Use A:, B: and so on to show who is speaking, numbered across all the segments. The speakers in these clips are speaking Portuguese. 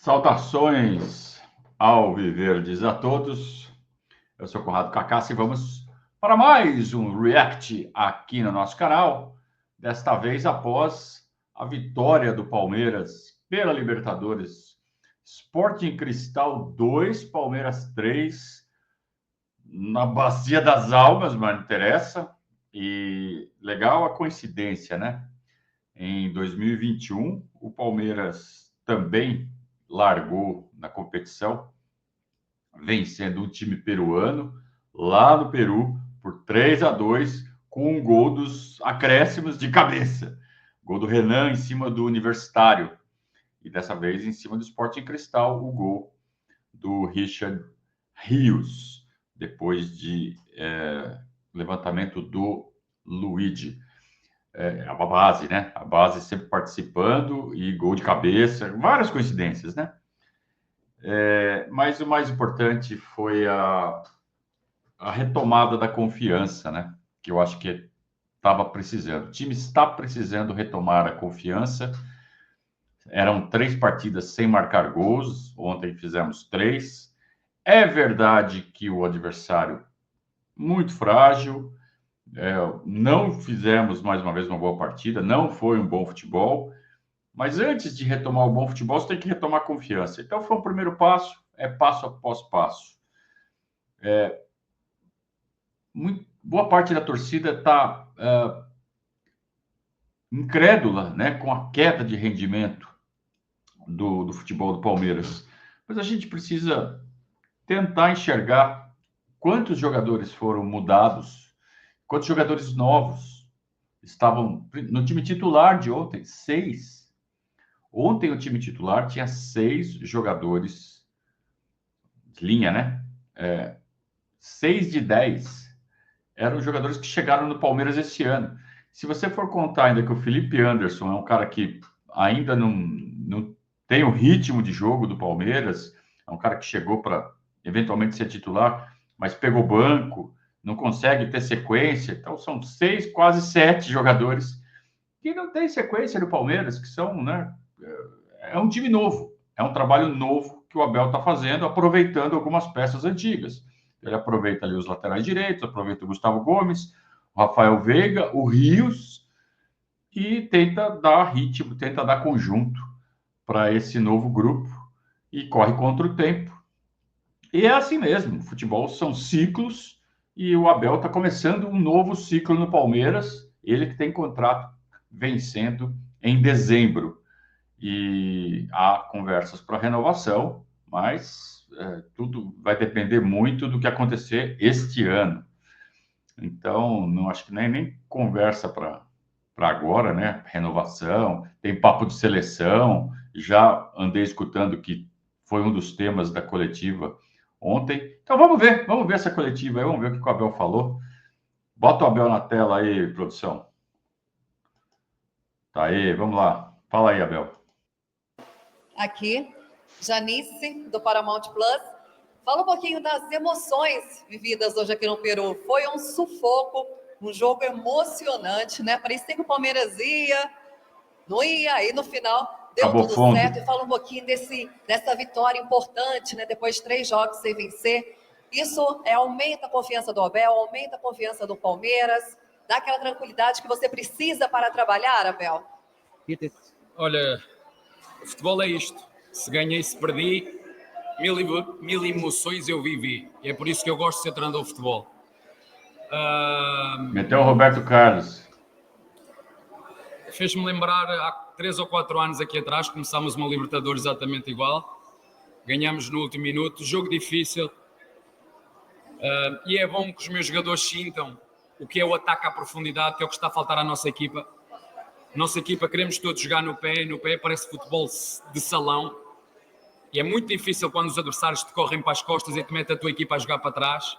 A: Saudações ao Viverdes a todos. Eu sou Conrado Cacassi e vamos para mais um React aqui no nosso canal. Desta vez após a vitória do Palmeiras pela Libertadores. Sporting Cristal 2, Palmeiras 3, na Bacia das Almas, mas não interessa. E legal a coincidência, né? Em 2021, o Palmeiras também largou na competição, vencendo um time peruano lá no Peru por 3-2, com um gol dos acréscimos de cabeça. Gol do Renan em cima do Universitário. E dessa vez em cima do Sporting Cristal, o gol do Richard Rios, depois de levantamento do Luigi. A base, né? A base sempre participando e gol de cabeça, várias coincidências, né? Mas o mais importante foi a retomada da confiança, né? Que eu acho que estava precisando. O time está precisando retomar a confiança. Eram 3 partidas sem marcar gols. Ontem fizemos 3. É verdade que o adversário muito frágil. Não fizemos mais uma vez uma boa partida. Não foi um bom futebol. Mas antes de retomar o bom futebol, você tem que retomar a confiança. Então, foi um primeiro passo, passo após passo. Boa parte da torcida está incrédula, né, com a queda de rendimento do futebol do Palmeiras. Mas a gente precisa tentar enxergar quantos jogadores foram mudados, quantos jogadores novos estavam no time titular de ontem. 6. Ontem o time titular tinha 6 jogadores de linha, né? 6 de 10 eram jogadores que chegaram no Palmeiras esse ano. Se você for contar ainda que o Felipe Anderson é um cara que ainda não tem o ritmo de jogo do Palmeiras, é um cara que chegou para eventualmente ser titular, mas pegou banco, não consegue ter sequência. Então são 6, quase 7 jogadores que não têm sequência no Palmeiras, que são, né? É um time novo, é um trabalho novo que o Abel está fazendo, aproveitando algumas peças antigas. Ele aproveita ali os laterais direitos, aproveita o Gustavo Gomes, o Rafael Veiga, o Rios, e tenta dar ritmo, tenta dar conjunto para esse novo grupo e corre contra o tempo. E é assim mesmo, futebol são ciclos e o Abel está começando um novo ciclo no Palmeiras, ele que tem contrato vencendo em dezembro. E há conversas para renovação, mas tudo vai depender muito do que acontecer este ano. Então, não acho que nem conversa para agora, né? Renovação, tem papo de seleção. Já andei escutando que foi um dos temas da coletiva ontem. Então, vamos ver essa coletiva aí, vamos ver o que o Abel falou. Bota o Abel na tela aí, produção. Tá aí, vamos lá. Fala aí, Abel.
B: Aqui, Janice, do Paramount Plus. Fala um pouquinho das emoções vividas hoje aqui no Peru. Foi um sufoco, um jogo emocionante, né? Parecia que o Palmeiras não ia, e no final deu
A: Acabou
B: tudo
A: fundo.
B: certo. E fala um pouquinho dessa vitória importante, né? Depois de 3 jogos sem vencer. Isso aumenta a confiança do Abel, aumenta a confiança do Palmeiras, dá aquela tranquilidade que você precisa para trabalhar, Abel.
C: Olha, o futebol é isto. Se ganhei, se perdi, mil emoções eu vivi. E é por isso que eu gosto de ser treinador de futebol.
A: Meteu o Roberto Carlos.
C: Fez-me lembrar, há 3 ou 4 anos aqui atrás, começámos uma Libertadores exatamente igual. Ganhamos no último minuto, jogo difícil. E é bom que os meus jogadores sintam o que é o ataque à profundidade, que é o que está a faltar à nossa equipa. Nossa equipa, queremos todos jogar no pé, parece futebol de salão. E é muito difícil quando os adversários te correm para as costas e te metem a tua equipa a jogar para trás.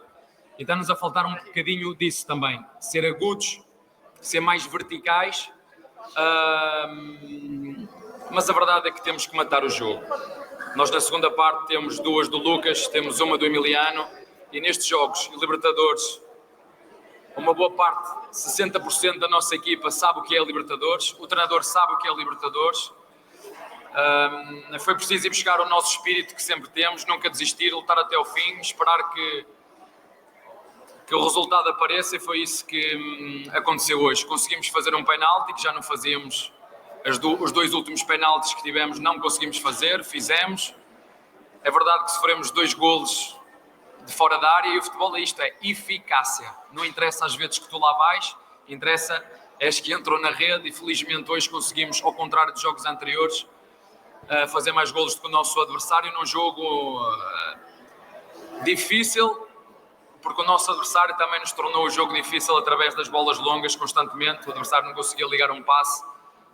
C: E está-nos a faltar um bocadinho disso também. Ser agudos, ser mais verticais. Mas a verdade é que temos que matar o jogo. Nós na segunda parte temos 2 do Lucas, temos uma do Emiliano. E nestes jogos, Libertadores, uma boa parte, 60% da nossa equipa sabe o que é Libertadores. O treinador sabe o que é Libertadores. Foi preciso ir buscar o nosso espírito que sempre temos, nunca desistir, lutar até ao fim, esperar que o resultado apareça, e foi isso que aconteceu hoje. Conseguimos fazer um penalti que já não fazíamos, os 2 últimos penaltis que tivemos não conseguimos fazer, fizemos. É verdade que sofremos 2 golos de fora da área, e o futebol é isto, é eficácia. Não interessa às vezes que tu lá vais, interessa és que entram na rede, e felizmente hoje conseguimos, ao contrário dos jogos anteriores, fazer mais golos do que o nosso adversário num jogo difícil, porque o nosso adversário também nos tornou o jogo difícil através das bolas longas constantemente. O adversário não conseguia ligar um passe,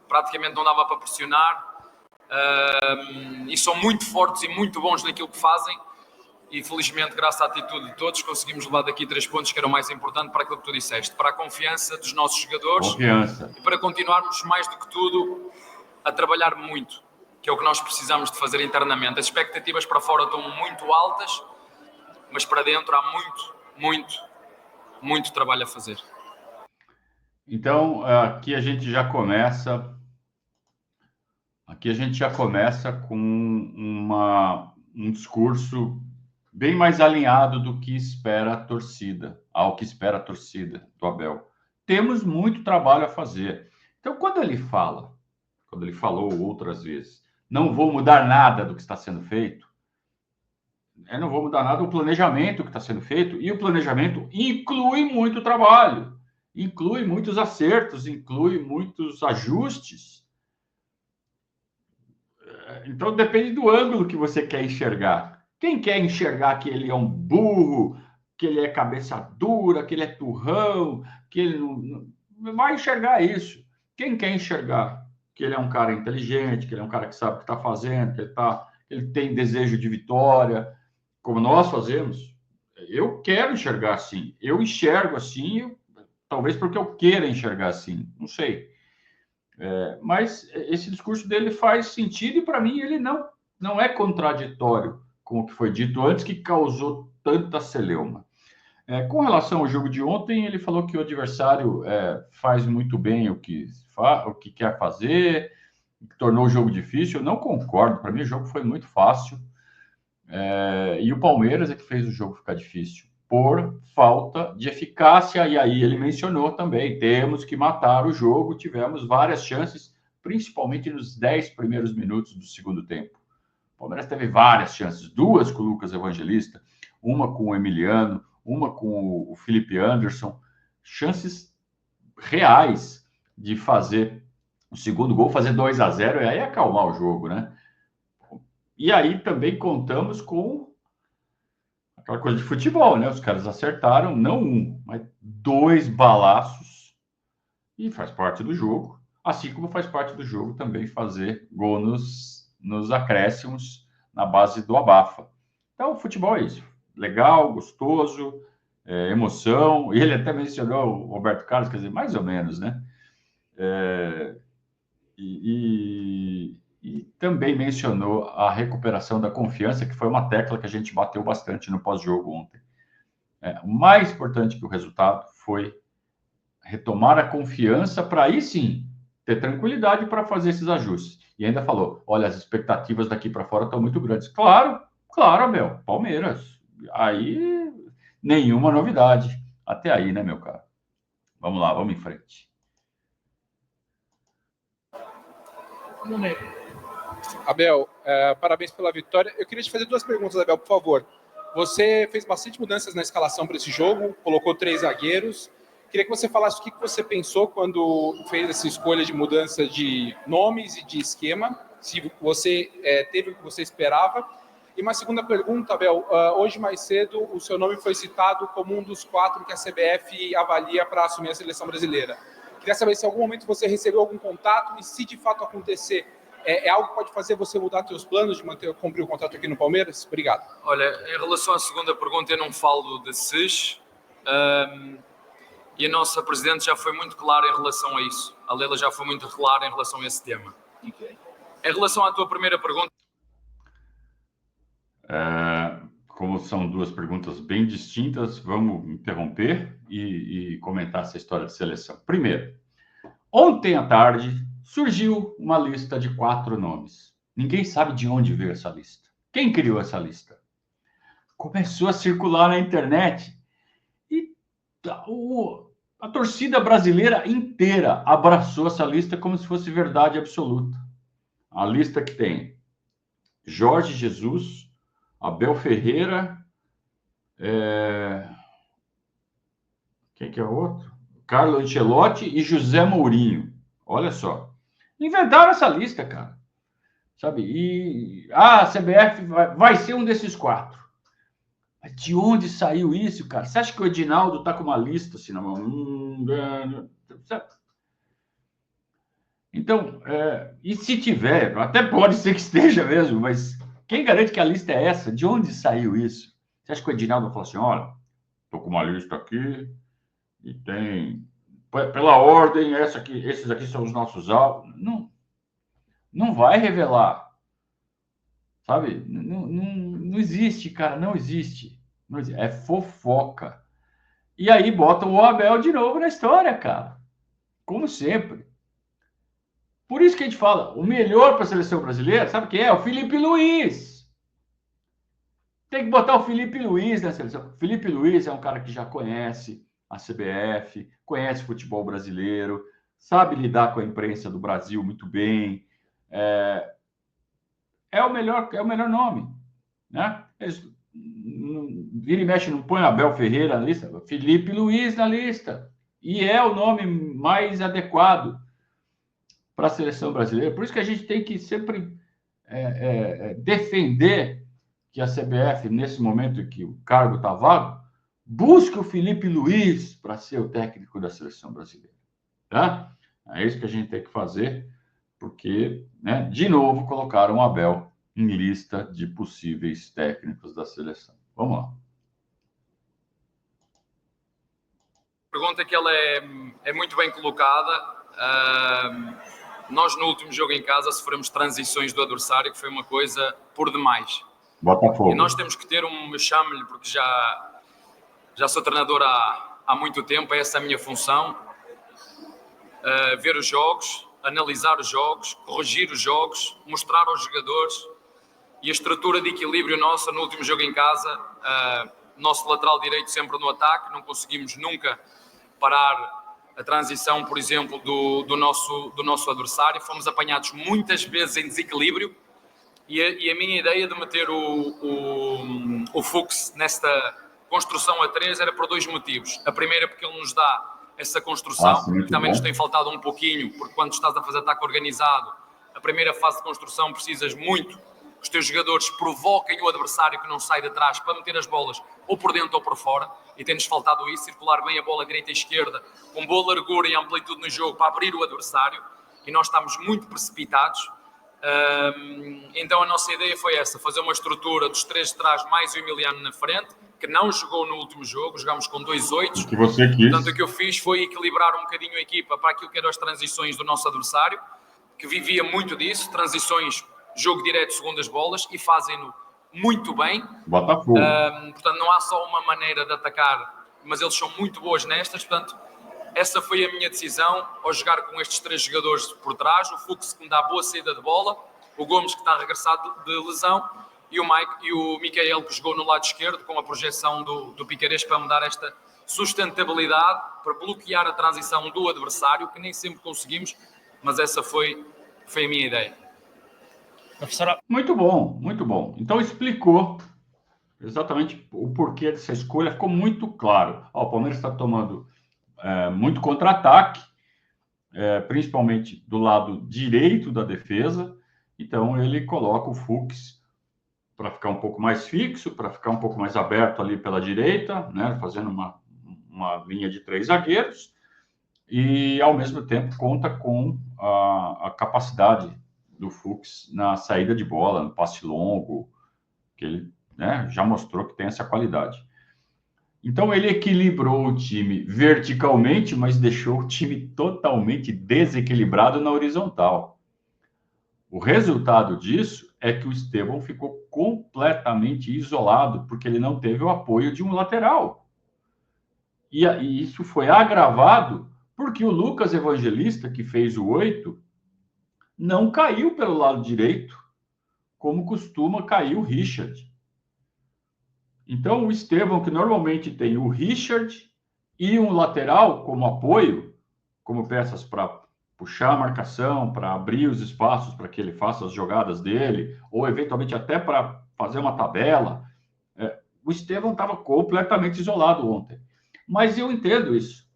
C: praticamente não dava para pressionar, e são muito fortes e muito bons naquilo que fazem, e felizmente, graças à atitude de todos, conseguimos levar daqui 3 pontos, que era o mais importante para aquilo que tu disseste, para a confiança dos nossos jogadores, e para continuarmos, mais do que tudo, a trabalhar muito, que é o que nós precisamos de fazer internamente. As expectativas para fora estão muito altas, mas para dentro há muito trabalho a fazer.
A: Então, aqui a gente já começa com um discurso bem mais alinhado do que espera a torcida, ao que espera a torcida do Abel. Temos muito trabalho a fazer. Então, quando ele falou outras vezes, não vou mudar nada do que está sendo feito, eu não vou mudar nada do planejamento que está sendo feito, e o planejamento inclui muito trabalho, inclui muitos acertos, inclui muitos ajustes. Então, depende do ângulo que você quer enxergar. Quem quer enxergar que ele é um burro, que ele é cabeça dura, que ele é turrão, que ele não vai enxergar isso. Quem quer enxergar que ele é um cara inteligente, que ele é um cara que sabe o que está fazendo, que ele tem desejo de vitória, como nós fazemos, eu quero enxergar assim. Eu enxergo assim, talvez porque eu queira enxergar assim, não sei. Mas esse discurso dele faz sentido, e para mim ele não é contraditório com o que foi dito antes, que causou tanta celeuma. Com relação ao jogo de ontem, ele falou que o adversário faz muito bem o que quer fazer, que tornou o jogo difícil. Eu não concordo, para mim o jogo foi muito fácil, e o Palmeiras é que fez o jogo ficar difícil, por falta de eficácia, e aí ele mencionou também, temos que matar o jogo, tivemos várias chances, principalmente nos 10 primeiros minutos do segundo tempo. O Palmeiras teve várias chances, 2 com o Lucas Evangelista, uma com o Emiliano, uma com o Felipe Anderson, chances reais de fazer o segundo gol, fazer 2-0, e aí acalmar o jogo, né? E aí também contamos com aquela coisa de futebol, né? Os caras acertaram, não um, mas 2 balaços, e faz parte do jogo, assim como faz parte do jogo também fazer gol nos acréscimos, na base do abafa. Então, o futebol é isso. Legal, gostoso, emoção. E ele até mencionou o Roberto Carlos, quer dizer, mais ou menos, né? E também mencionou a recuperação da confiança, que foi uma tecla que a gente bateu bastante no pós-jogo ontem. O mais importante que o resultado foi retomar a confiança para aí sim ter tranquilidade para fazer esses ajustes. E ainda falou, olha, as expectativas daqui para fora estão muito grandes. Claro, Abel, Palmeiras. Aí, nenhuma novidade. Até aí, né, meu caro? Vamos lá, vamos em frente.
D: Abel, parabéns pela vitória. Eu queria te fazer 2 perguntas, Abel, por favor. Você fez bastante mudanças na escalação para esse jogo, colocou 3 zagueiros. Queria que você falasse o que você pensou quando fez essa escolha de mudança de nomes e de esquema, se você teve o que você esperava. E uma segunda pergunta, Abel, hoje mais cedo o seu nome foi citado como um dos 4 que a CBF avalia para assumir a seleção brasileira. Queria saber se em algum momento você recebeu algum contato e se de fato acontecer, é algo que pode fazer você mudar seus planos de cumprir o contrato aqui no Palmeiras? Obrigado.
C: Olha, em relação à segunda pergunta, eu não falo de SES, e a nossa Presidente já foi muito clara em relação a isso. A Leila já foi muito clara em relação a esse tema. Okay. Em relação à tua primeira pergunta...
A: Como são 2 perguntas bem distintas, vamos interromper e comentar essa história de seleção. Primeiro, ontem à tarde surgiu uma lista de 4 nomes. Ninguém sabe de onde veio essa lista. Quem criou essa lista? Começou a circular na internet e a torcida brasileira inteira abraçou essa lista como se fosse verdade absoluta. A lista que tem Jorge Jesus, Abel Ferreira, quem que é o outro? Carlo Ancelotti e José Mourinho. Olha só. Inventaram essa lista, cara. Sabe? E a CBF vai ser um desses 4. Mas de onde saiu isso, cara? Você acha que o Edinaldo tá com uma lista assim na mão? Então, e se tiver, até pode ser que esteja mesmo, mas quem garante que a lista é essa? De onde saiu isso? Você acha que o Edinaldo falou assim, olha, tô com uma lista aqui e tem, pela ordem, esses aqui são os nossos alvos. Não vai revelar, sabe? Não existe, cara, não existe. É fofoca. E aí botam o Abel de novo na história, cara. Como sempre. Por isso que a gente fala, o melhor para a seleção brasileira, sabe quem é? O Felipe Luiz. Tem que botar o Felipe Luiz na seleção. O Felipe Luiz é um cara que já conhece a CBF, conhece o futebol brasileiro, sabe lidar com a imprensa do Brasil muito bem. É o melhor nome, né? Vira e mexe, não põe Abel Ferreira na lista, Felipe Luiz na lista. E é o nome mais adequado para a seleção brasileira. Por isso que a gente tem que sempre defender que a CBF, nesse momento em que o cargo está vago, busque o Felipe Luiz para ser o técnico da seleção brasileira. Tá? É isso que a gente tem que fazer, porque, né, de novo, colocaram o Abel em lista de possíveis técnicos da seleção. Vamos lá.
C: Pergunta que ela é muito bem colocada. Nós, no último jogo em casa, sofremos transições do adversário, que foi uma coisa por demais.
A: Botafogo.
C: E nós temos que ter chame-lhe, porque já sou treinador há muito tempo, é essa a minha função. Ver os jogos, analisar os jogos, corrigir os jogos, mostrar aos jogadores. E a estrutura de equilíbrio nossa no último jogo em casa, nosso lateral direito sempre no ataque, não conseguimos nunca parar a transição, por exemplo, do nosso adversário. Fomos apanhados muitas vezes em desequilíbrio e a minha ideia de meter o Fux nesta construção a 3 era por 2 motivos. A primeira porque ele nos dá essa construção, que também nos tem faltado um pouquinho, porque quando estás a fazer ataque organizado, a primeira fase de construção precisas muito que os teus jogadores provoquem o adversário que não sai de trás para meter as bolas ou por dentro ou por fora, e tem-nos faltado isso, circular bem a bola direita e esquerda, com boa largura e amplitude no jogo para abrir o adversário, e nós estamos muito precipitados. Então a nossa ideia foi essa, fazer uma estrutura dos 3 de trás mais o Emiliano na frente, que não jogou no último jogo, jogámos com 2 8.
A: Que você quis.
C: Portanto, o que eu fiz foi equilibrar um bocadinho a equipa para aquilo que eram as transições do nosso adversário, que vivia muito disso, transições, jogo direto, segundas bolas, e fazem-no muito bem.
A: Botafogo.
C: Portanto, não há só uma maneira de atacar, mas eles são muito boas nestas. Portanto, essa foi a minha decisão ao jogar com estes 3 jogadores por trás. O Fux, que me dá boa saída de bola, o Gomes, que está regressado de lesão, e o Micael, que jogou no lado esquerdo, com a projeção do Piqueires para me dar esta sustentabilidade, para bloquear a transição do adversário, que nem sempre conseguimos, mas essa foi a minha ideia.
A: Professora... Muito bom, muito bom. Então explicou exatamente o porquê dessa escolha, ficou muito claro. O Palmeiras está tomando muito contra-ataque, principalmente do lado direito da defesa, então ele coloca o Fux para ficar um pouco mais fixo, para ficar um pouco mais aberto ali pela direita, né, fazendo uma linha de 3 zagueiros, e ao mesmo tempo conta com a capacidade do Fux na saída de bola, no passe longo, que ele, né, já mostrou que tem essa qualidade. Então ele equilibrou o time verticalmente, mas deixou o time totalmente desequilibrado na horizontal. O resultado disso é que o Estevão ficou completamente isolado, porque ele não teve o apoio de um lateral. E isso foi agravado porque o Lucas Evangelista, que fez o 8, não caiu pelo lado direito como costuma cair o Richard. Então, o Estevão, que normalmente tem o Richard e um lateral como apoio, como peças para puxar a marcação, para abrir os espaços para que ele faça as jogadas dele, ou eventualmente até para fazer uma tabela. O Estevão estava completamente isolado ontem. Mas eu entendo isso.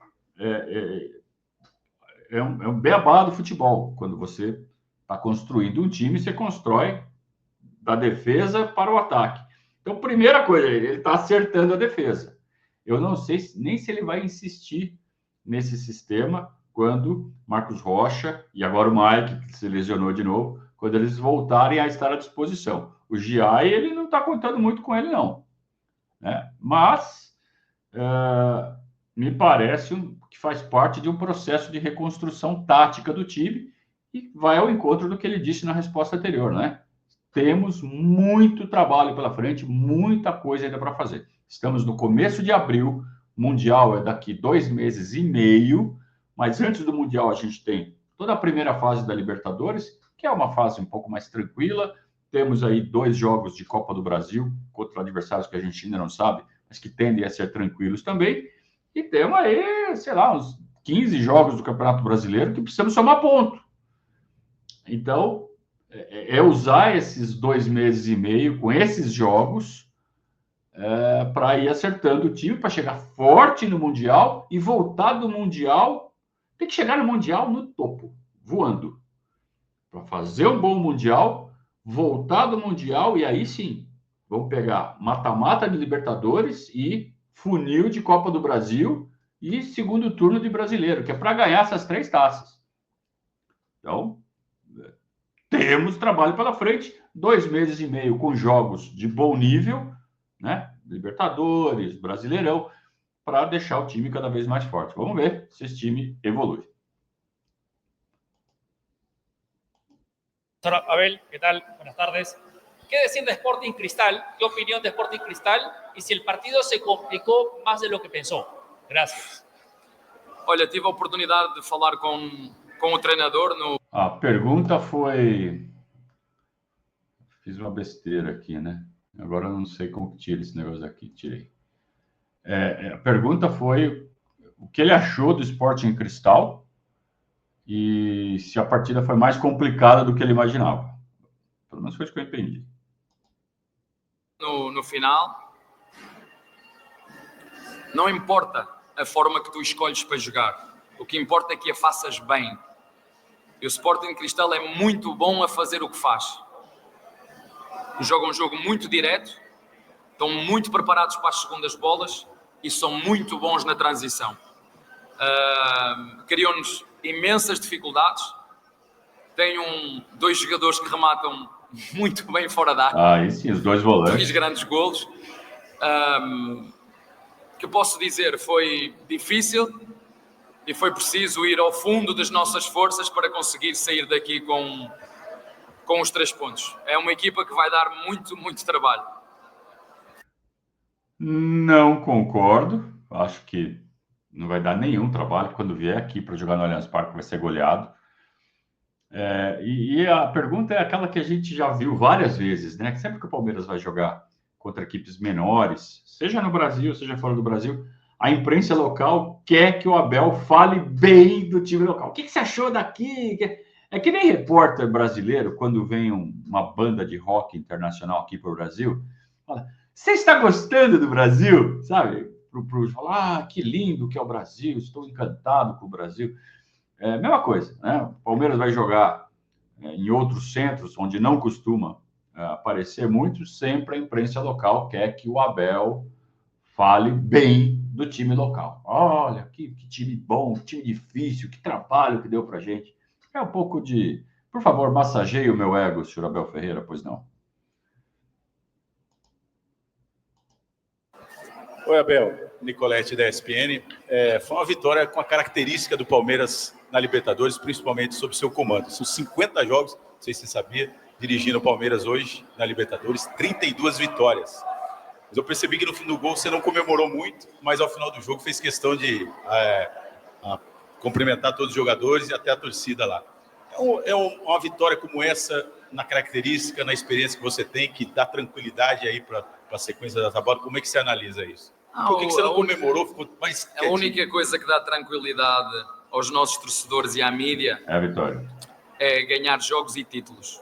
A: É um beabá do futebol. Quando você está construindo um time, você constrói da defesa para o ataque. Então, primeira coisa, ele está acertando a defesa. Eu não sei nem se ele vai insistir nesse sistema quando Marcos Rocha e agora o Mike, que se lesionou de novo, quando eles voltarem a estar à disposição. O Giai, ele não está contando muito com ele, não. Né? Mas me parece que faz parte de um processo de reconstrução tática do time e vai ao encontro do que ele disse na resposta anterior, né? Temos muito trabalho pela frente, muita coisa ainda para fazer. Estamos no começo de abril, o Mundial é daqui 2 meses e meio, mas antes do Mundial a gente tem toda a primeira fase da Libertadores, que é uma fase um pouco mais tranquila. Temos aí 2 jogos de Copa do Brasil contra adversários que a gente ainda não sabe, mas que tendem a ser tranquilos também. E temos aí, sei lá, uns 15 jogos do Campeonato Brasileiro que precisamos somar ponto. Então, usar esses 2 meses e meio com esses jogos para ir acertando o time, para chegar forte no Mundial e voltar do Mundial. Tem que chegar no Mundial no topo, voando. Para fazer um bom Mundial, voltar do Mundial e aí sim, vamos pegar mata-mata de Libertadores e funil de Copa do Brasil e segundo turno de Brasileiro, que é para ganhar essas 3 taças. Então, temos trabalho pela frente, 2 meses e meio com jogos de bom nível, né? Libertadores, Brasileirão, para deixar o time cada vez mais forte. Vamos ver se esse time evolui.
E: Doctor Abel, ¿qué tal? Buenas tardes. ¿Qué decir de Sporting Cristal? ¿Qué opinión de Sporting Cristal? Y si el partido se complicó más de lo que pensó. Gracias.
C: Olha, tive a oportunidade de falar com o treinador no...
A: A pergunta foi... Fiz uma besteira aqui, né? Agora eu não sei como que tira esse negócio aqui. Tirei. A pergunta foi o que ele achou do Sporting Cristal e se a partida foi mais complicada do que ele imaginava. Pelo menos foi isso que eu entendi.
C: No final, não importa a forma que tu escolhes para jogar. O que importa é que a faças bem. E o Sporting Cristal é muito bom a fazer o que faz. Jogam um jogo muito direto, estão muito preparados para as segundas bolas e são muito bons na transição. Criam-nos imensas dificuldades. Tem 2 jogadores que rematam muito bem fora da área.
A: Aí sim, os 2 volantes.
C: 2 grandes golos. Que eu posso dizer, foi difícil e foi preciso ir ao fundo das nossas forças para conseguir sair daqui com os 3 pontos. É uma equipa que vai dar muito, muito trabalho.
A: Não concordo. Acho que não vai dar nenhum trabalho quando vier aqui para jogar no Allianz Parque, vai ser goleado. E a pergunta é aquela que a gente já viu várias vezes, né? Que sempre que o Palmeiras vai jogar contra equipes menores, seja no Brasil, seja fora do Brasil, a imprensa local quer que o Abel fale bem do time local. O que você achou daqui? É que nem repórter brasileiro, quando vem uma banda de rock internacional aqui para o Brasil, fala, você está gostando do Brasil? Sabe? Para falar, que lindo que é o Brasil, estou encantado com o Brasil. Mesma coisa, né? O Palmeiras vai jogar em outros centros, onde não costuma aparecer muito, sempre a imprensa local quer que o Abel fale bem do time local. Olha, que time bom, que time difícil, que trabalho que deu pra gente. É um pouco de... Por favor, massageie o meu ego, senhor Abel Ferreira, pois não.
F: Oi, Abel. Nicolete da ESPN. Foi uma vitória com a característica do Palmeiras na Libertadores, principalmente sob seu comando. São 50 jogos, não sei se você sabia, dirigindo o Palmeiras hoje na Libertadores, 32 vitórias. Mas eu percebi que no fim do gol você não comemorou muito, mas ao final do jogo fez questão de cumprimentar todos os jogadores e até a torcida lá. Uma vitória como essa na característica, na experiência que você tem, que dá tranquilidade aí para a sequência da tabela? Como é que você analisa isso? Por que você não comemorou? Ficou mais
C: a única coisa que dá tranquilidade aos nossos torcedores e à mídia
A: É a vitória.
C: é ganhar jogos e títulos.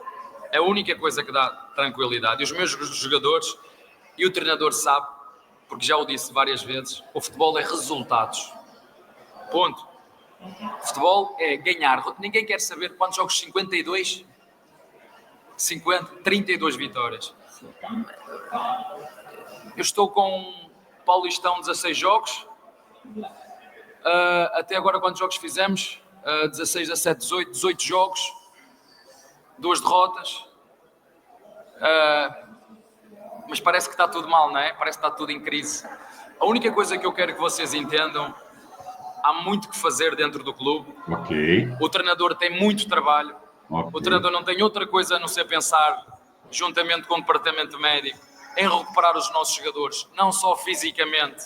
C: É a única coisa que dá tranquilidade. E os meus jogadores e o treinador sabe, porque já o disse várias vezes, o futebol é resultados. Ponto. O futebol é ganhar. Ninguém quer saber quantos jogos. 52? 32 vitórias. Eu estou com Paulistão 16 jogos. Até agora quantos jogos fizemos? 16, 17, 18 jogos. 2 derrotas. Mas parece que está tudo mal, não é? Parece que está tudo em crise. A única coisa que eu quero que vocês entendam, há muito que fazer dentro do clube.
A: Ok.
C: O treinador tem muito trabalho.
A: Ok.
C: O treinador não tem outra coisa a não ser pensar, juntamente com o departamento médico, em recuperar os nossos jogadores, não só fisicamente,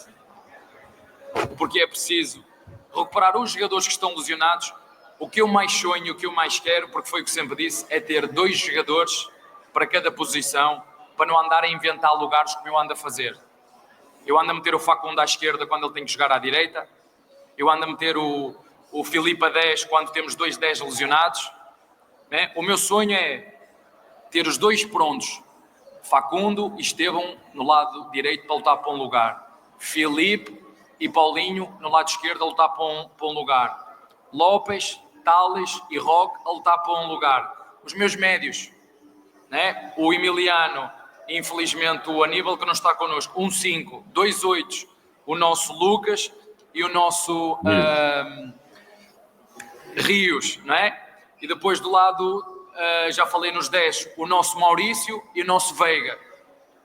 C: porque é preciso recuperar os jogadores que estão lesionados. O que eu mais sonho, o que eu mais quero, porque foi o que sempre disse, é ter 2 jogadores para cada posição, para não andar a inventar lugares como eu ando a fazer. Eu ando a meter o Facundo à esquerda quando ele tem que jogar à direita. Eu ando a meter o Filipe a 10 quando temos 2 10 lesionados. Né? O meu sonho é ter os 2 prontos, Facundo e Estevão no lado direito para lutar para um lugar. Filipe e Paulinho no lado esquerdo a lutar para um lugar. Lopes, Tales e Roque a lutar para um lugar. Os meus médios, né? O Emiliano, infelizmente o Aníbal que não está connosco, 1-5, 2-8, o nosso Lucas e o nosso Rios, não é? E depois do lado, já falei nos 10, o nosso Maurício e o nosso Veiga.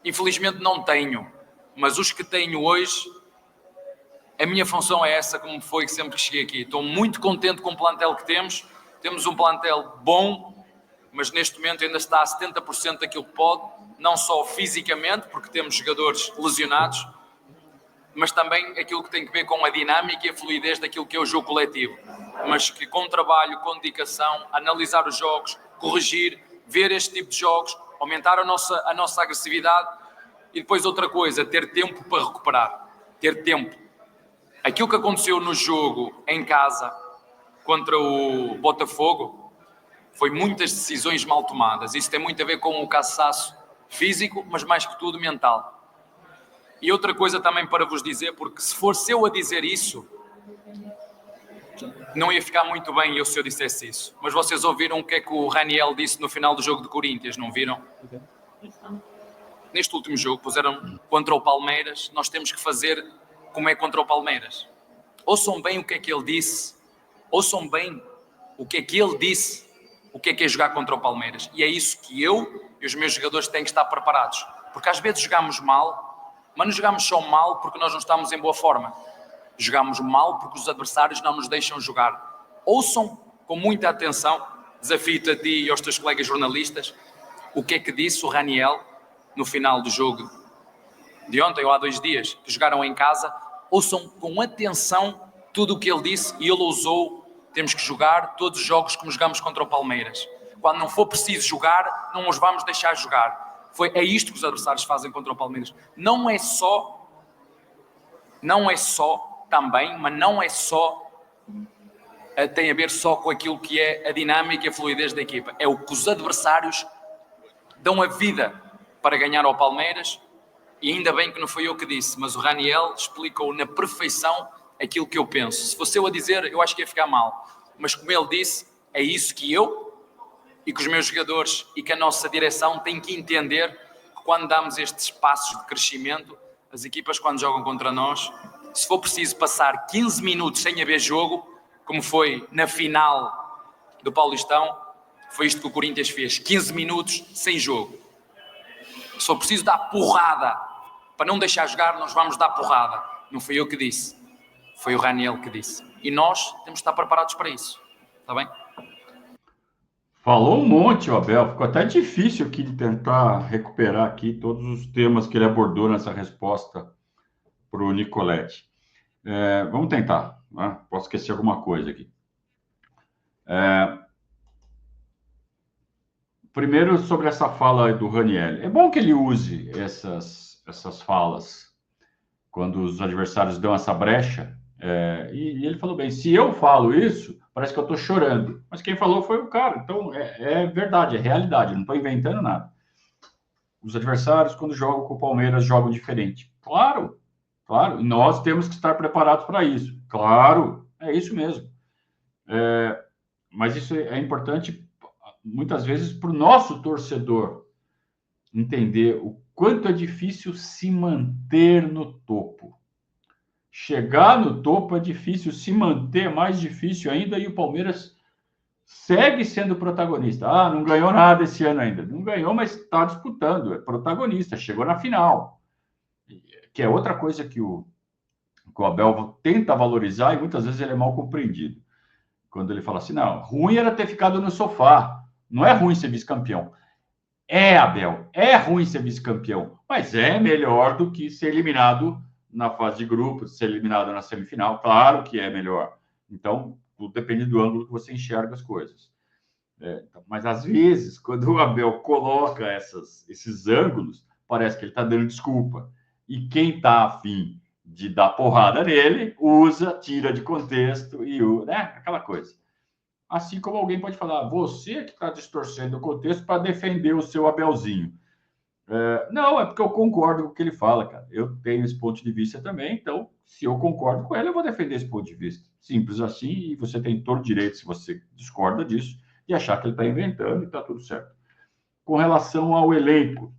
C: Infelizmente não tenho, mas os que tenho hoje, a minha função é essa, como foi sempre que cheguei aqui. Estou muito contente com o plantel que temos. Temos um plantel bom, mas neste momento ainda está a 70% daquilo que pode, não só fisicamente, porque temos jogadores lesionados, mas também aquilo que tem a ver com a dinâmica e a fluidez daquilo que é o jogo coletivo. Mas que com trabalho, com dedicação, analisar os jogos, corrigir, ver este tipo de jogos, aumentar a nossa agressividade e depois outra coisa, ter tempo para recuperar. Ter tempo. Aquilo que aconteceu no jogo em casa contra o Botafogo foi muitas decisões mal tomadas. Isso tem muito a ver com o cansaço físico, mas mais que tudo mental. E outra coisa também para vos dizer, porque se fosse eu a dizer isso, não ia ficar muito bem eu se eu dissesse isso. Mas vocês ouviram o que é que o Raniel disse no final do jogo de Corinthians, não viram? Neste último jogo, puseram contra o Palmeiras, nós temos que fazer como é contra o Palmeiras. Ouçam bem o que é que ele disse, ouçam bem o que é que ele disse, o que é jogar contra o Palmeiras. E é isso que eu e os meus jogadores têm que estar preparados. Porque às vezes jogamos mal, mas não jogamos só mal porque nós não estamos em boa forma. Jogamos mal porque os adversários não nos deixam jogar. Ouçam com muita atenção, desafio-te a ti e aos teus colegas jornalistas, o que é que disse o Raniel no final do jogo de ontem ou há 2 dias, que jogaram em casa. Ouçam com atenção tudo o que ele disse e ele usou, temos que jogar todos os jogos como jogamos contra o Palmeiras. Quando não for preciso jogar, não os vamos deixar jogar. É isto que os adversários fazem contra o Palmeiras. Não é só também, mas não é só, tem a ver só com aquilo que é a dinâmica e a fluidez da equipa. É o que os adversários dão a vida para ganhar ao Palmeiras. E ainda bem que não foi eu que disse, mas o Raniel explicou na perfeição aquilo que eu penso. Se fosse eu a dizer, eu acho que ia ficar mal. Mas como ele disse, é isso que eu e que os meus jogadores e que a nossa direção têm que entender, que quando damos estes passos de crescimento, as equipas quando jogam contra nós, se for preciso passar 15 minutos sem haver jogo, como foi na final do Paulistão, foi isto que o Corinthians fez, 15 minutos sem jogo. Se for preciso dar porrada para não deixar jogar, nós vamos dar porrada. Não foi eu que disse, foi o Raniel que disse. E nós temos de estar preparados para isso. Está bem?
A: Falou um monte, o Abel. Ficou até difícil aqui de tentar recuperar aqui todos os temas que ele abordou nessa resposta para o Nicoletti. Vamos tentar, né? Posso esquecer alguma coisa aqui. primeiro sobre essa fala do Ranieri. É bom que ele use essas falas quando os adversários dão essa brecha. E ele falou bem, se eu falo isso, parece que eu estou chorando. Mas quem falou foi o cara. Então, é verdade, é realidade. Eu não estou inventando nada. Os adversários, quando jogam com o Palmeiras, jogam diferente. Claro. E nós temos que estar preparados para isso. Claro, é isso mesmo. Mas isso é importante, muitas vezes, para o nosso torcedor entender o quanto é difícil se manter no topo. Chegar no topo é difícil, se manter é mais difícil ainda, e o Palmeiras segue sendo protagonista. Não ganhou nada esse ano ainda. Não ganhou, mas está disputando, é protagonista, chegou na final. Que é outra coisa que o Abel tenta valorizar, e muitas vezes ele é mal compreendido. Quando ele fala assim, não, ruim era ter ficado no sofá. Não é ruim ser vice-campeão. Abel, é ruim ser vice-campeão, mas é melhor do que ser eliminado na fase de grupos, ser eliminado na semifinal. Claro que é melhor. Então, tudo depende do ângulo que você enxerga as coisas. Mas, às vezes, quando o Abel coloca esses ângulos, parece que ele está dando desculpa. E quem está afim de dar porrada nele, usa, tira de contexto e aquela coisa. Assim como alguém pode falar, você que está distorcendo o contexto para defender o seu Abelzinho. Não, é porque eu concordo com o que ele fala, cara. Eu tenho esse ponto de vista também, então, se eu concordo com ele, eu vou defender esse ponto de vista. Simples assim, e você tem todo o direito, se você discorda disso, de achar que ele está inventando e está tudo certo. Com relação ao elenco,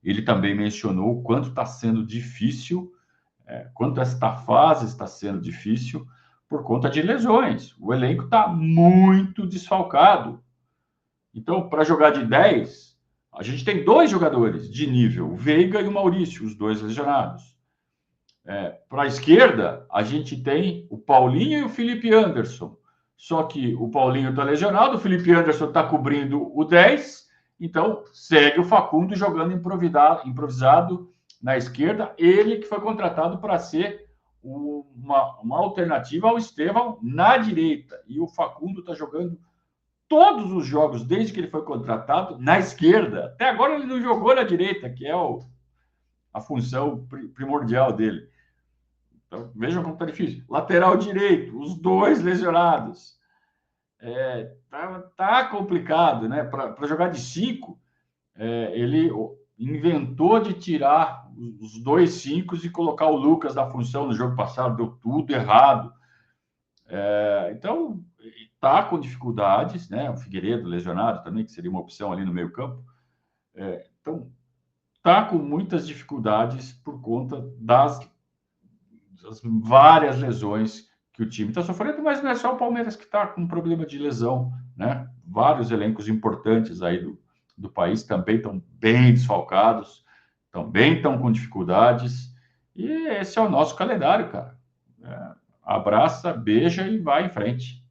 A: ele também mencionou o quanto está sendo difícil, quanto esta fase está sendo difícil por conta de lesões. O elenco está muito desfalcado. Então, para jogar de 10, a gente tem 2 jogadores de nível, o Veiga e o Maurício, os 2 lesionados. Para a esquerda, a gente tem o Paulinho e o Felipe Anderson. Só que o Paulinho está lesionado, o Felipe Anderson está cobrindo o 10, então segue o Facundo jogando improvisado na esquerda, ele que foi contratado para ser uma alternativa ao Estevão na direita. E o Facundo está jogando todos os jogos, desde que ele foi contratado, na esquerda. Até agora ele não jogou na direita, que é a função primordial dele. Então, vejam como está difícil. Lateral direito, os 2 lesionados. Tá complicado, né? Para jogar de 5, ele inventou de tirar os 2 5 e colocar o Lucas na função no jogo passado, deu tudo errado. Então, está com dificuldades, né? O Figueiredo lesionado também, que seria uma opção ali no meio campo. Então, está com muitas dificuldades por conta das várias lesões que o time está sofrendo, mas não é só o Palmeiras que está com problema de lesão, né? Vários elencos importantes aí do país também estão bem desfalcados, também estão com dificuldades, e esse é o nosso calendário, cara. Abraça, beija e vai em frente.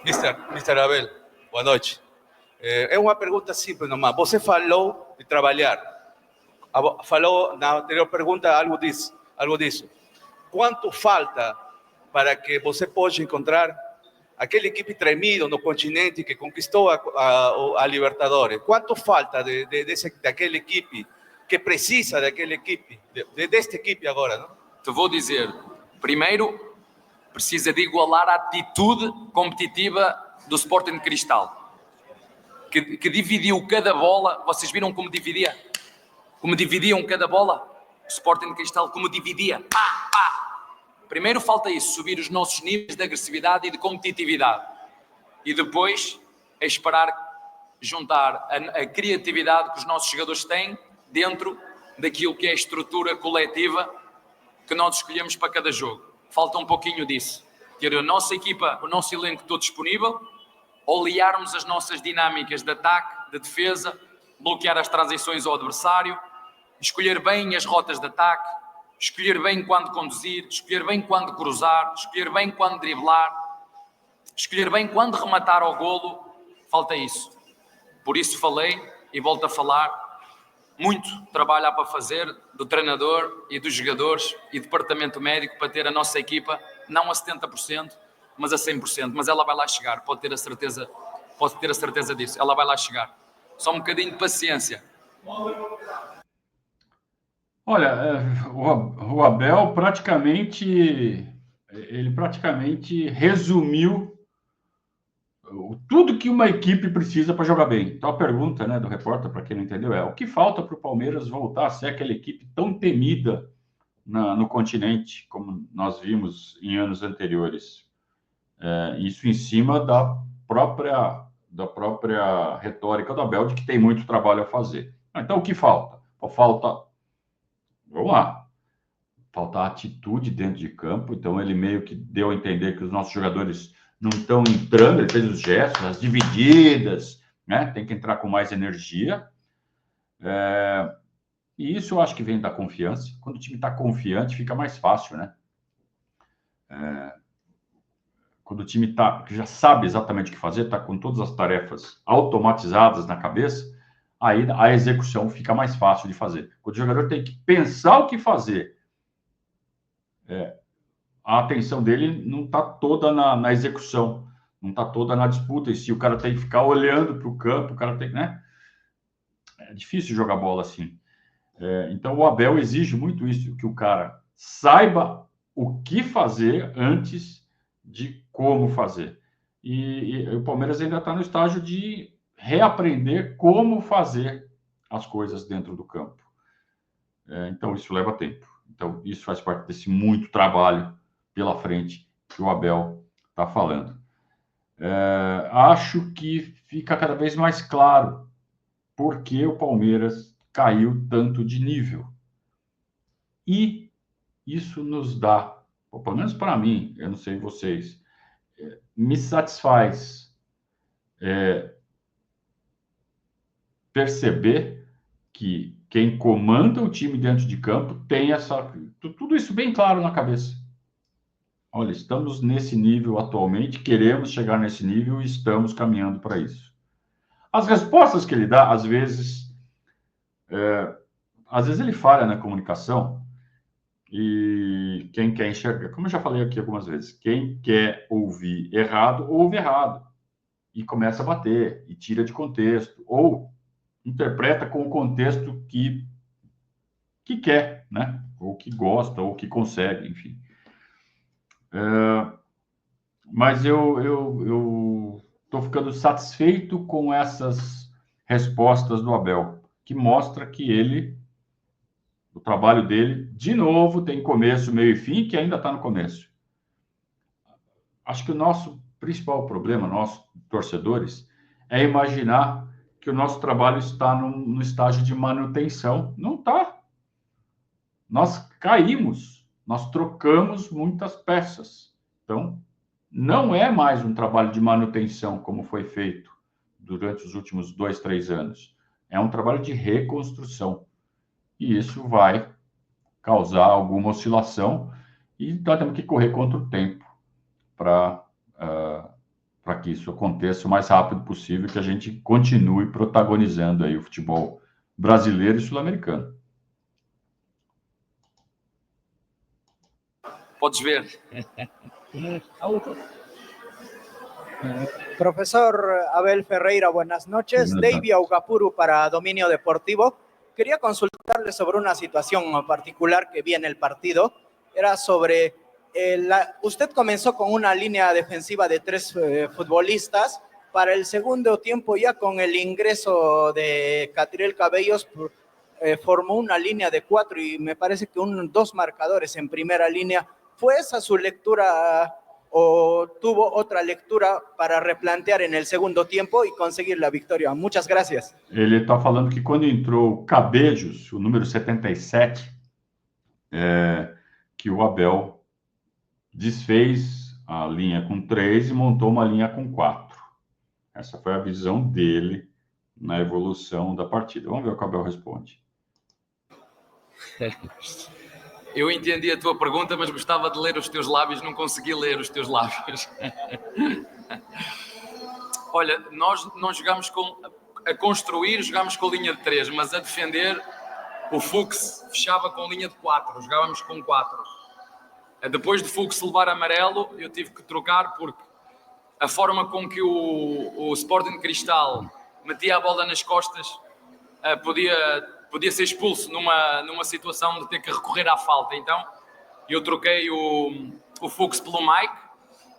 G: Mr. Abel, boa noite. É uma pergunta simples nomás. Você falou de trabalhar. Falou na anterior pergunta algo disso. Quanto falta para que você possa encontrar aquela equipe tremido no continente que conquistou a Libertadores? Quanto falta daquela equipe que precisa daquela equipe, desta equipe agora, não?
C: Te vou dizer, primeiro, precisa de igualar a atitude competitiva do Sporting Cristal, que dividiu cada bola. Vocês viram como dividia? Como dividiam cada bola? O Sporting Cristal, como dividia. Pá, pá. Primeiro falta isso, subir os nossos níveis de agressividade e de competitividade. E depois é esperar juntar a criatividade que os nossos jogadores têm dentro daquilo que é a estrutura coletiva que nós escolhemos para cada jogo. Falta um pouquinho disso. Ter a nossa equipa, o nosso elenco todo disponível, olearmos as nossas dinâmicas de ataque, de defesa, bloquear as transições ao adversário, escolher bem as rotas de ataque, escolher bem quando conduzir, escolher bem quando cruzar, escolher bem quando driblar, escolher bem quando rematar ao golo. Falta isso. Por isso falei e volto a falar. Muito trabalho há para fazer do treinador e dos jogadores e departamento médico para ter a nossa equipa não a 70%, mas a 100%, mas ela vai lá chegar, pode ter a certeza disso, ela vai lá chegar. Só um bocadinho de paciência.
A: Olha, o Abel praticamente resumiu tudo que uma equipe precisa para jogar bem. Então a pergunta, né, do repórter, para quem não entendeu, é o que falta para o Palmeiras voltar a ser aquela equipe tão temida no continente, como nós vimos em anos anteriores. Isso em cima da própria retórica do Abel, de que tem muito trabalho a fazer. Então, o que falta? Vamos lá, falta atitude dentro de campo. Então, ele meio que deu a entender que os nossos jogadores não estão entrando, ele fez os gestos, as divididas, né? Tem que entrar com mais energia. E isso eu acho que vem da confiança. Quando o time está confiante, fica mais fácil, né? Quando o time que já sabe exatamente o que fazer, está com todas as tarefas automatizadas na cabeça, aí a execução fica mais fácil de fazer. Quando o jogador tem que pensar o que fazer, a atenção dele não está toda na execução, não está toda na disputa. E se o cara tem que ficar olhando para o campo, o cara tem, né? É difícil jogar bola assim. Então, o Abel exige muito isso, que o cara saiba o que fazer antes de como fazer. E o Palmeiras ainda está no estágio de reaprender como fazer as coisas dentro do campo. Então, isso leva tempo. Então, isso faz parte desse muito trabalho pela frente que o Abel está falando. Acho que fica cada vez mais claro por que o Palmeiras caiu tanto de nível. E isso nos dá, pelo menos para mim, eu não sei vocês, me satisfaz perceber que quem comanda o time dentro de campo tem tudo isso bem claro na cabeça. Olha, estamos nesse nível atualmente, queremos chegar nesse nível e estamos caminhando para isso. As respostas que ele dá, às vezes ele falha na comunicação. E quem quer enxergar, como eu já falei aqui algumas vezes, quem quer ouvir errado, ouve errado. E começa a bater, e tira de contexto, ou interpreta com o contexto que quer, né? Ou que gosta, ou que consegue, enfim. Mas eu estou ficando satisfeito com essas respostas do Abel, que mostra que o trabalho dele, de novo, tem começo, meio e fim, que ainda está no começo. Acho que o nosso principal problema, nós torcedores, é imaginar que o nosso trabalho está no estágio de manutenção. Não está. Nós caímos, nós trocamos muitas peças. Então, não é mais um trabalho de manutenção como foi feito durante os últimos 2, 3 anos. É um trabalho de reconstrução. E isso vai causar alguma oscilação e nós temos que correr contra o tempo para que isso aconteça o mais rápido possível, que a gente continue protagonizando aí o futebol brasileiro e sul-americano.
C: Podes ver.
H: Profesor Abel Ferreira, buenas noches. Davy Augapuru para Dominio Deportivo. Quería consultarle sobre una situación particular que vi en el partido. Era sobre, usted comenzó con una línea defensiva de 3 futbolistas. Para el segundo tiempo, ya con el ingreso de Catriel Cabellos, formó una línea de 4 y me parece que 2 marcadores en primera línea. ¿Fue esa su lectura o tuvo otra lectura para replantear en el segundo tiempo y conseguir la victoria? Muchas gracias.
A: Ele está falando que quando entrou o Cabejos, o número 77, que o Abel desfez a linha com 3 e montou uma linha com 4. Essa foi a visão dele na evolução da partida. Vamos ver o que o Abel responde.
C: Eu entendi a tua pergunta, mas gostava de ler os teus lábios, não consegui ler os teus lábios. Olha, nós não jogamos a construir, jogamos com linha de 3, mas a defender, o Fux fechava com linha de 4, jogávamos com 4. Depois de Fux levar amarelo, eu tive que trocar porque a forma com que o Sporting Cristal metia a bola nas costas podia ser expulso numa situação de ter que recorrer à falta. Então, eu troquei o Fux pelo Mike,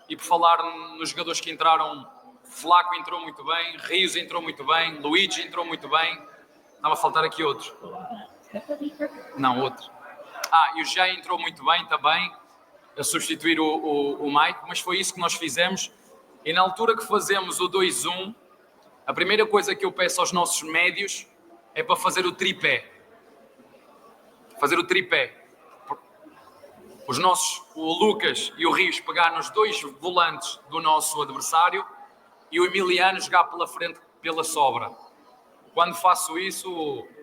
C: e por falar nos jogadores que entraram, Flaco entrou muito bem, Rios entrou muito bem, Luigi entrou muito bem. Estava a faltar aqui outro. Não, outro. E o Jé entrou muito bem também, a substituir o Mike, mas foi isso que nós fizemos. E na altura que fazemos o 2-1, a primeira coisa que eu peço aos nossos médios é para fazer o tripé. Fazer o tripé. O Lucas e o Rios pegar nos 2 volantes do nosso adversário e o Emiliano jogar pela frente, pela sobra. Quando faço isso,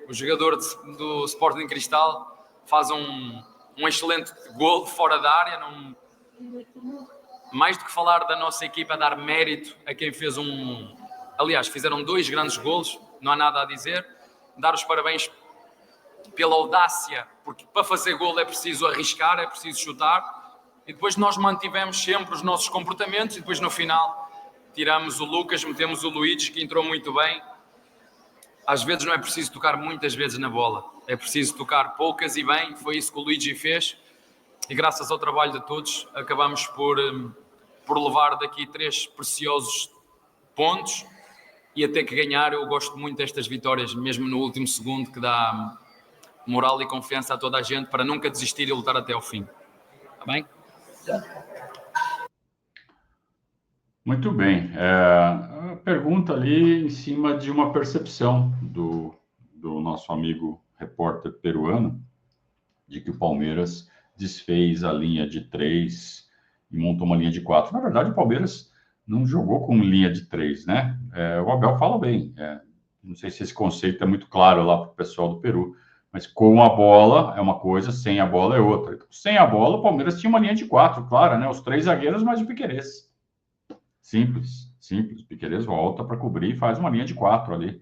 C: o jogador do Sporting Cristal faz um excelente gol fora da área. Mais do que falar da nossa equipa, dar mérito a quem fez Aliás, fizeram 2 grandes golos, não há nada a dizer. Dar os parabéns pela audácia, porque para fazer golo é preciso arriscar, é preciso chutar. E depois nós mantivemos sempre os nossos comportamentos e depois no final tiramos o Lucas, metemos o Luigi, que entrou muito bem. Às vezes não é preciso tocar muitas vezes na bola, é preciso tocar poucas e bem. Foi isso que o Luigi fez e graças ao trabalho de todos acabamos por levar daqui 3 preciosos pontos e até que ganhar. Eu gosto muito destas vitórias, mesmo no último segundo, que dá moral e confiança a toda a gente para nunca desistir e lutar até ao fim. Está bem?
A: Muito bem. A pergunta ali em cima de uma percepção do nosso amigo repórter peruano de que o Palmeiras desfez a linha de 3 e montou uma linha de 4. Na verdade, o Palmeiras não jogou com linha de 3, né? O Abel fala bem. Não sei se esse conceito é muito claro lá para o pessoal do Peru, mas com a bola é uma coisa, sem a bola é outra. Então, sem a bola, o Palmeiras tinha uma linha de 4, claro, né? Os 3 zagueiros mais o Piquerez. Simples. O Piquerez volta para cobrir e faz uma linha de 4 ali.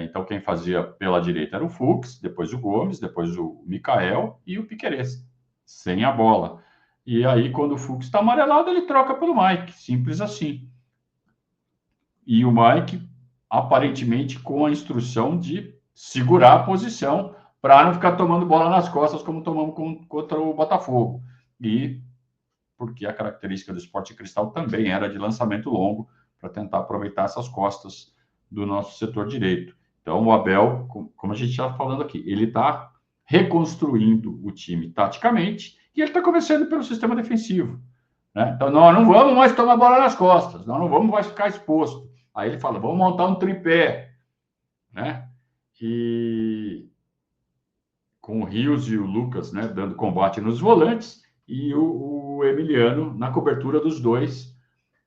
A: Então, quem fazia pela direita era o Fux, depois o Gomes, depois o Mikael e o Piquerez, sem a bola. E aí, quando o Fux está amarelado, ele troca pelo Mike, simples assim. E o Mike, aparentemente, com a instrução de segurar a posição para não ficar tomando bola nas costas, como tomamos contra o Botafogo. E porque a característica do Sporting Cristal também era de lançamento longo, para tentar aproveitar essas costas do nosso setor direito. Então, o Abel, como a gente está falando aqui, ele está reconstruindo o time taticamente e ele está começando pelo sistema defensivo. Né? Então, nós não vamos mais tomar bola nas costas, nós não vamos mais ficar exposto. Aí ele fala, vamos montar um tripé. Né? E com o Rios e o Lucas, né, dando combate nos volantes, e o Emiliano na cobertura dos 2.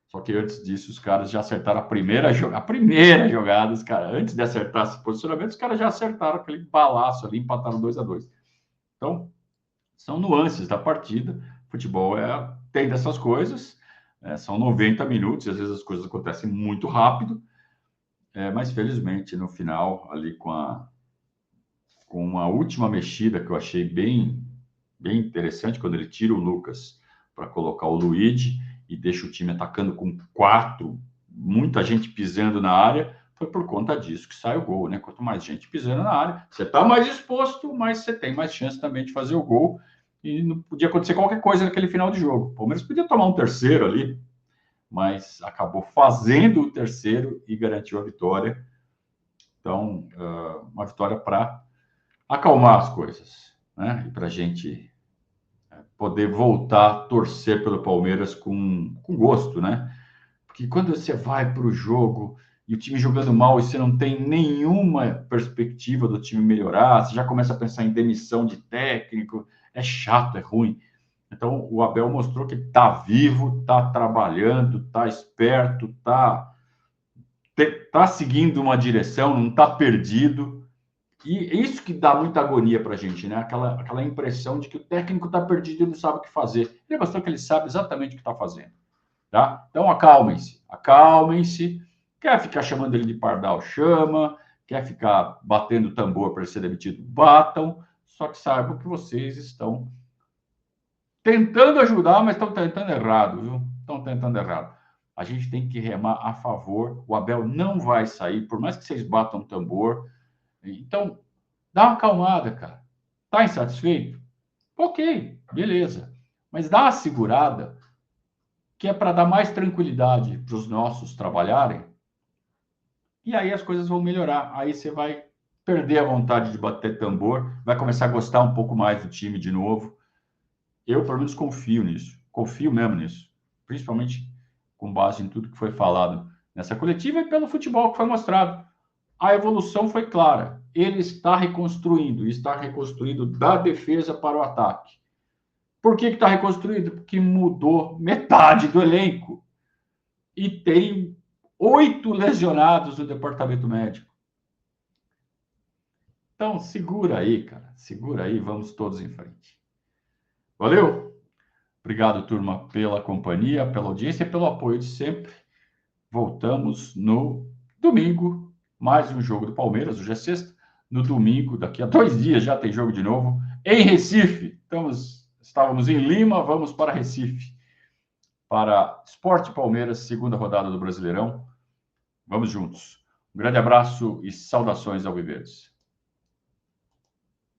A: Só que antes disso, os caras já acertaram a primeira jogada. Os caras, antes de acertar esse posicionamento, os caras já acertaram aquele balaço ali, empataram 2-2. Então, são nuances da partida. Futebol tem dessas coisas. São 90 minutos, e às vezes as coisas acontecem muito rápido. Mas, felizmente, no final, ali com uma última mexida que eu achei bem interessante, quando ele tira o Lucas para colocar o Luigi e deixa o time atacando com 4, muita gente pisando na área, foi por conta disso que sai o gol, né? Quanto mais gente pisando na área, você está mais exposto, mas você tem mais chance também de fazer o gol, e não podia acontecer qualquer coisa naquele final de jogo. O Palmeiras podia tomar um terceiro ali, mas acabou fazendo o terceiro e garantiu a vitória. Então, uma vitória para acalmar as coisas, né? E para a gente poder voltar a torcer pelo Palmeiras com gosto, né? Porque quando você vai para o jogo e o time jogando mal e você não tem nenhuma perspectiva do time melhorar, você já começa a pensar em demissão de técnico, é chato, é ruim. Então, o Abel mostrou que está vivo, está trabalhando, está esperto, está seguindo uma direção, não está perdido. E isso que dá muita agonia para a gente, né? Aquela impressão de que o técnico está perdido e não sabe o que fazer. Ele mostrou que ele sabe exatamente o que está fazendo. Tá? Então, acalmem-se. Quer ficar chamando ele de pardal, chama. Quer ficar batendo tambor para ele ser demitido, batam. Só que saibam que vocês estão tentando ajudar, mas estão tentando errado, viu? Estão tentando errado. A gente tem que remar a favor. O Abel não vai sair, por mais que vocês batam o tambor. Então, dá uma acalmada, cara. Tá insatisfeito? Ok, beleza. Mas dá uma segurada, que é para dar mais tranquilidade para os nossos trabalharem. E aí as coisas vão melhorar. Aí você vai perder a vontade de bater tambor, vai começar a gostar um pouco mais do time de novo. Eu, pelo menos, confio nisso. Confio mesmo nisso. Principalmente com base em tudo que foi falado nessa coletiva e pelo futebol que foi mostrado. A evolução foi clara. Ele está reconstruindo da defesa para o ataque. Por que está reconstruído? Porque mudou metade do elenco. E tem 8 lesionados no departamento médico. Então, segura aí, cara. Segura aí, vamos todos em frente. Valeu! Obrigado, turma, pela companhia, pela audiência e pelo apoio de sempre. Voltamos no domingo. Mais um jogo do Palmeiras, hoje é sexta. No domingo, daqui a 2 dias, já tem jogo de novo, em Recife. Estávamos em Lima, vamos para Recife. Para Sport Palmeiras, segunda rodada do Brasileirão. Vamos juntos. Um grande abraço e saudações alviverdes.